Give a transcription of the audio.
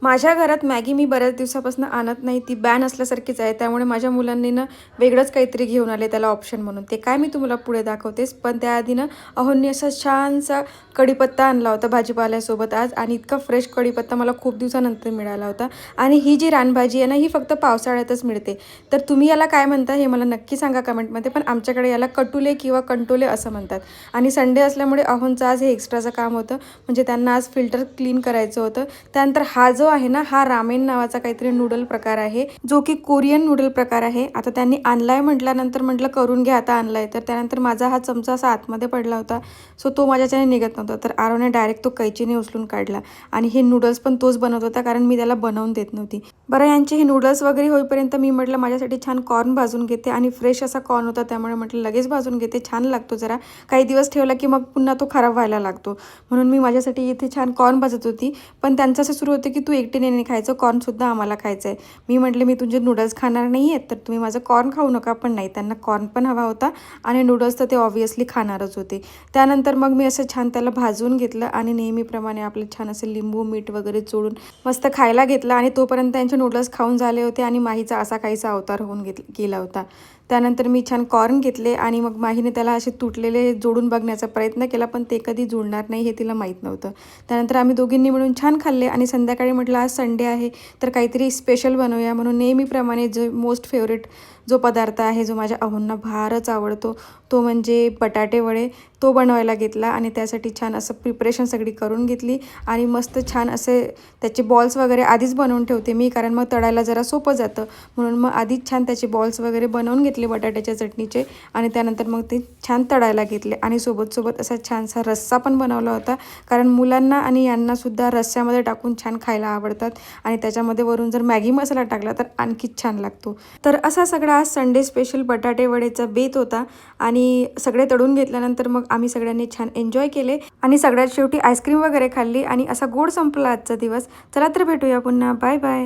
माझ्या घरात मॅगी मी बऱ्याच दिवसापासून आणत नाही, ती बॅन असल्यासारखीच आहे. त्यामुळे माझ्या मुलांनी ना वेगळंच काहीतरी घेऊन आले त्याला ऑप्शन म्हणून. ते काय मी तुम्हाला पुढे दाखवतेच. पण त्याआधी ना अहोंनी असा छानसा कढीपत्ता आणला होता भाजीपाल्यासोबत आज, आणि इतका फ्रेश कढीपत्ता मला खूप दिवसानंतर मिळाला होता. आणि ही जी रानभाजी आहे ना, ही फक्त पावसाळ्यातच मिळते. तर तुम्ही याला काय म्हणता हे मला नक्की सांगा कमेंटमध्ये. पण आमच्याकडे याला कटुले किंवा कंटोले असं म्हणतात. आणि संडे असल्यामुळे अहोंचं आज हे एक्स्ट्राचं काम होतं, म्हणजे त्यांना आज फिल्टर क्लीन करायचं होतं. त्यानंतर हा जो आहे ना, हा रामेन नावाचा काहीतरी नूडल प्रकार आहे, जो की कोरियन नूडल प्रकार आहे. आता त्यांनी आणलाय म्हटल्यानंतर म्हटलं करून घ्या, आता आणलाय तर. त्यानंतर माझा हा चमचा असा आतमध्ये पडला होता, सो तो माझ्याच्याने निघत नव्हता. तर आरोने डायरेक्ट तो कैचीने उचलून काढला. आणि हे नूडल्स पण तोच बनवत होता, कारण मी त्याला बनवून देत नव्हती. बरं, यांचे हे नूडल्स वगैरे होईपर्यंत मी म्हटलं माझ्यासाठी छान कॉर्न भाजून घेते. आणि फ्रेश असा कॉर्न होता, त्यामुळे म्हटलं लगेच भाजून घेते, छान लागतो जरा. काही दिवस ठेवला की मग पुन्हा तो खराब व्हायला लागतो, म्हणून मी माझ्यासाठी इथे छान कॉर्न भाजत होती. पण त्यांचं असं सुरू होतं की तू एकटीने नाही खायचं, कॉर्नसुद्धा आम्हाला खायचं आहे. मी म्हटले मी तुझे नूडल्स खाणार नाही आहेत, तर तुम्ही माझं कॉर्न खाऊ नका. पण नाही, त्यांना कॉर्न पण हवा होता आणि नूडल्स तर ते ऑब्व्हियसली खाणारच होते. त्यानंतर मग मी असं छान त्याला भाजून घेतलं आणि नेहमीप्रमाणे आपलं छान असं लिंबू मीठ वगैरे चोळून मस्त खायला घेतलं. आणि तोपर्यंत त्यांचे नूडल्स खाऊन झाले होते आणि माहीचा असा काहीसा अवतार होऊन गेला होता. त्यानंतर मी छान कॉर्न घेतले आणि मग माहीने त्याला असे तुटलेले जोडून बघण्याचा प्रयत्न केला, पण ते कधी जुळणार नाही हे तिला माहीत नव्हतं. त्यानंतर आम्ही दोघींनी मिळून छान खाल्ले. आणि संध्याकाळी म्हटलं आज संडे आहे तर काहीतरी स्पेशल बनवूया, म्हणून नेहमीप्रमाणे जो मोस्ट फेवरेट जो पदार्थ आहे, जो माझ्या अहोंना फारच आवडतो, तो म्हणजे बटाटे वडे. तो बनवायला घेतला आणि त्यासाठी छान असं प्रिपरेशन सगळी करून घेतली. आणि मस्त छान असे त्याचे बॉल्स वगैरे आधीच बनवून ठेवते मी, कारण मग तळायला जरा सोपं जातं, म्हणून मग आधीच छान त्याचे बॉल्स वगैरे बनवून घेतले बटाट्याच्या चटणीचे. आणि त्यानंतर मग ते छान तळायला घेतले. आणि सोबत असा छानसा रस्सा पण बनवला होता, कारण मुलांना आणि यांनासुद्धा रस्स्यामध्ये टाकून छान खायला आवडतात. आणि त्याच्यामध्ये वरून जर मॅगी मसाला टाकला तर आणखीच छान लागतो. तर असा सगळा आज संडे स्पेशल बटाटे वडेचा बेत होता. आणि सगळे तळून घेतल्यानंतर मग आम्ही सगळ्यांनी छान एन्जॉय केले. आणि सगळ्यात शेवटी आईस्क्रीम वगैरे खाल्ली आणि असा गोड संपला आजचा दिवस. चला तर भेटूया पुन्हा. Bye bye.